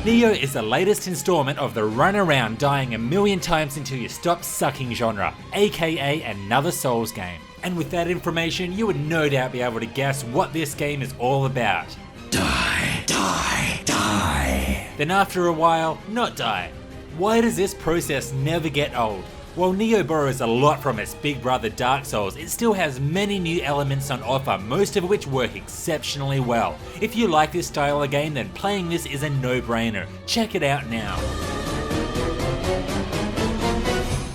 Nioh is the latest installment of the run around dying a million times until you stop sucking genre, aka another Souls game. And with that information, you would no doubt be able to guess what this game is all about. Die, die, die. Then after a while, not die. Why does this process never get old? While Nioh borrows a lot from its big brother Dark Souls, it still has many new elements on offer, most of which work exceptionally well. If you like this style of game, then playing this is a no-brainer. Check it out now.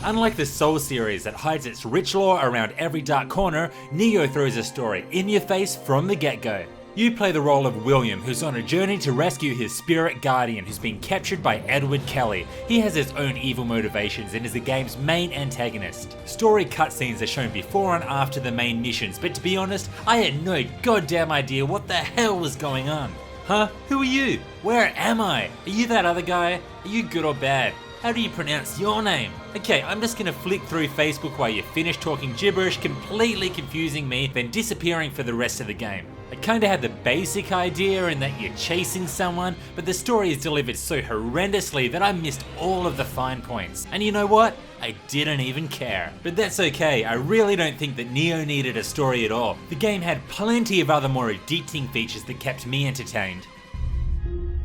Unlike the Souls series that hides its rich lore around every dark corner, Nioh throws a story in your face from the get-go. You play the role of William, who's on a journey to rescue his spirit guardian who's been captured by Edward Kelly. He has his own evil motivations and is the game's main antagonist. Story cutscenes are shown before and after the main missions, but to be honest, I had no goddamn idea what the hell was going on. Huh? Who are you? Where am I? Are you that other guy? Are you good or bad? How do you pronounce your name? Okay, I'm just gonna flick through Facebook while you finish talking gibberish, completely confusing me, then disappearing for the rest of the game. I kinda had the basic idea in that you're chasing someone, but the story is delivered so horrendously that I missed all of the fine points. And you know what? I didn't even care. But that's okay, I really don't think that Nioh needed a story at all. The game had plenty of other more addicting features that kept me entertained.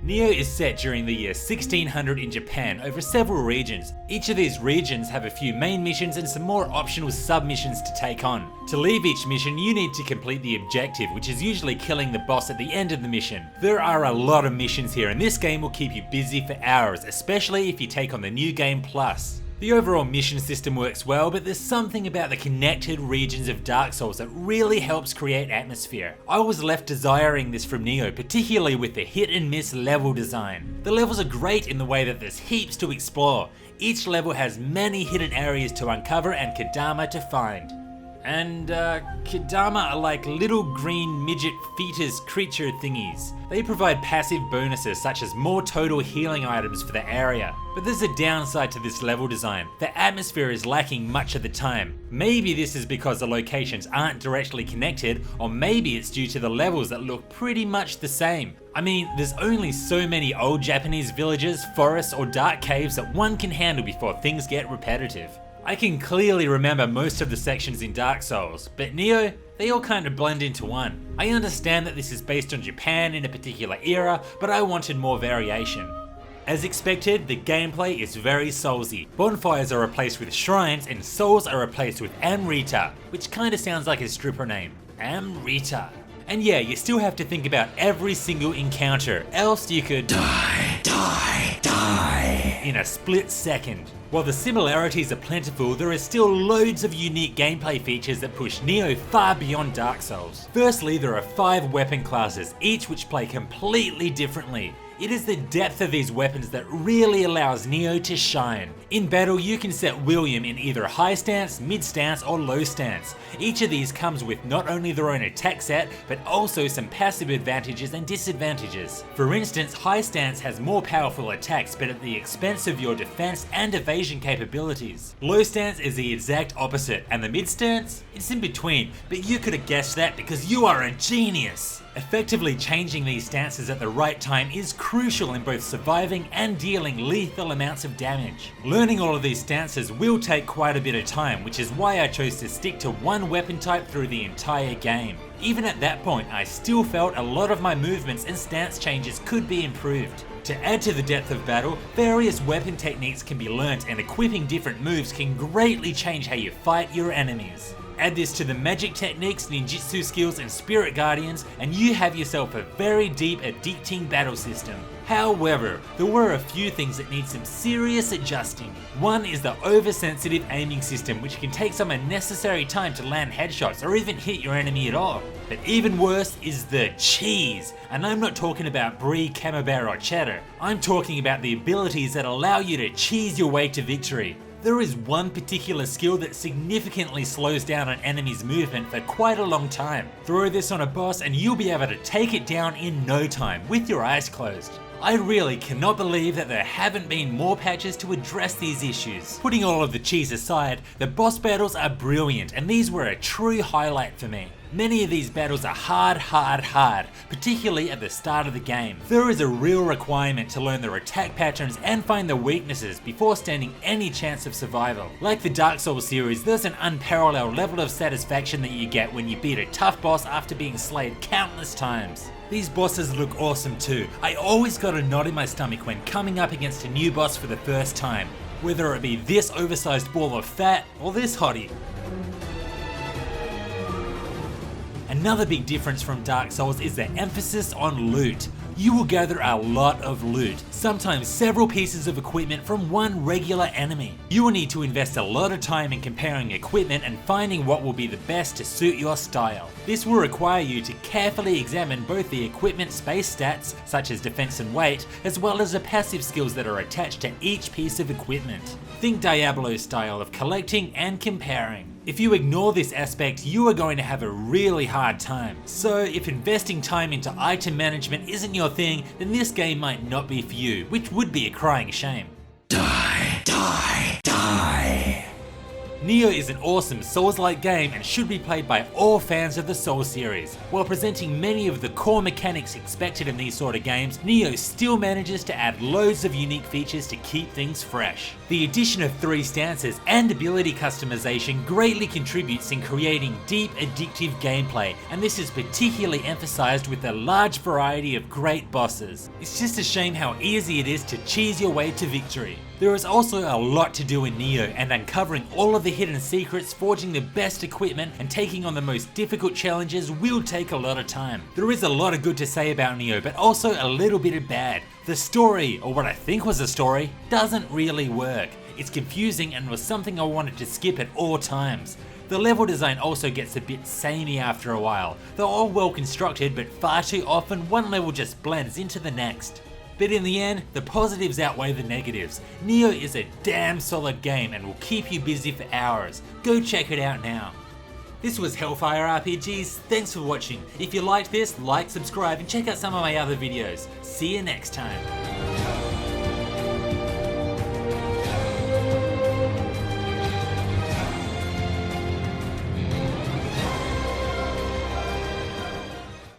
Nioh is set during the year 1600 in Japan over several regions. Each of these regions have a few main missions and some more optional sub-missions to take on. To leave each mission, you need to complete the objective, which is usually killing the boss at the end of the mission. There are a lot of missions here, and this game will keep you busy for hours, especially if you take on the New Game Plus. The overall mission system works well, but there's something about the connected regions of Dark Souls that really helps create atmosphere. I was left desiring this from Nioh, particularly with the hit and miss level design. The levels are great in the way that there's heaps to explore. Each level has many hidden areas to uncover and Kadama to find. And Kadama are like little green midget fetus creature thingies. They provide passive bonuses such as more total healing items for the area. But there's a downside to this level design. The atmosphere is lacking much of the time. Maybe this is because the locations aren't directly connected, or maybe it's due to the levels that look pretty much the same. I mean, there's only so many old Japanese villages, forests, or dark caves that one can handle before things get repetitive. I can clearly remember most of the sections in Dark Souls, but Nioh, they all kind of blend into one. I understand that this is based on Japan in a particular era, but I wanted more variation. As expected, the gameplay is very Soulsy. Bonfires are replaced with shrines and souls are replaced with Amrita, which kinda sounds like a stripper name. Amrita. And yeah, you still have to think about every single encounter, else you could die in a split second. While the similarities are plentiful, there are still loads of unique gameplay features that push Nioh far beyond Dark Souls. Firstly, there are 5 weapon classes, each which play completely differently. It is the depth of these weapons that really allows Nioh to shine. In battle, you can set William in either high stance, mid stance, or low stance. Each of these comes with not only their own attack set, but also some passive advantages and disadvantages. For instance, high stance has more powerful attacks, but at the expense of your defense and evasion capabilities. Low stance is the exact opposite, and the mid stance? It's in between, but you could have guessed that because you are a genius. Effectively changing these stances at the right time is crucial in both surviving and dealing lethal amounts of damage. Learning all of these stances will take quite a bit of time, which is why I chose to stick to one weapon type through the entire game. Even at that point, I still felt a lot of my movements and stance changes could be improved. To add to the depth of battle, various weapon techniques can be learnt and equipping different moves can greatly change how you fight your enemies. Add this to the magic techniques, ninjutsu skills and spirit guardians and you have yourself a very deep, addicting battle system. However, there were a few things that need some serious adjusting. One is the oversensitive aiming system, which can take some unnecessary time to land headshots or even hit your enemy at all. But even worse is the cheese. And I'm not talking about brie, camembert or cheddar. I'm talking about the abilities that allow you to cheese your way to victory. There is one particular skill that significantly slows down an enemy's movement for quite a long time. Throw this on a boss and you'll be able to take it down in no time with your eyes closed. I really cannot believe that there haven't been more patches to address these issues. Putting all of the cheese aside, the boss battles are brilliant and these were a true highlight for me. Many of these battles are hard, particularly at the start of the game. There is a real requirement to learn their attack patterns and find their weaknesses before standing any chance of survival. Like the Dark Souls series, there's an unparalleled level of satisfaction that you get when you beat a tough boss after being slayed countless times. These bosses look awesome too. I always got a knot in my stomach when coming up against a new boss for the first time, whether it be this oversized ball of fat or this hottie. Another big difference from Dark Souls is the emphasis on loot. You will gather a lot of loot, sometimes several pieces of equipment from one regular enemy. You will need to invest a lot of time in comparing equipment and finding what will be the best to suit your style. This will require you to carefully examine both the equipment space stats, such as defense and weight, as well as the passive skills that are attached to each piece of equipment. Think Diablo style of collecting and comparing. If you ignore this aspect, you are going to have a really hard time. So if investing time into item management isn't your thing, then this game might not be for you, which would be a crying shame. Die, die, die. Nioh is an awesome Souls-like game and should be played by all fans of the Souls series. While presenting many of the core mechanics expected in these sort of games, Nioh still manages to add loads of unique features to keep things fresh. The addition of 3 stances and ability customization greatly contributes in creating deep, addictive gameplay, and this is particularly emphasized with a large variety of great bosses. It's just a shame how easy it is to cheese your way to victory. There is also a lot to do in Nioh, and uncovering all of the hidden secrets, forging the best equipment, and taking on the most difficult challenges will take a lot of time. There is a lot of good to say about Nioh, but also a little bit of bad. The story, or what I think was a story, doesn't really work. It's confusing and was something I wanted to skip at all times. The level design also gets a bit samey after a while. They're all well constructed, but far too often one level just blends into the next. But in the end, the positives outweigh the negatives. Nioh is a damn solid game and will keep you busy for hours. Go check it out now. This was Hellfire RPGs, thanks for watching. If you liked this, like, subscribe, and check out some of my other videos. See you next time.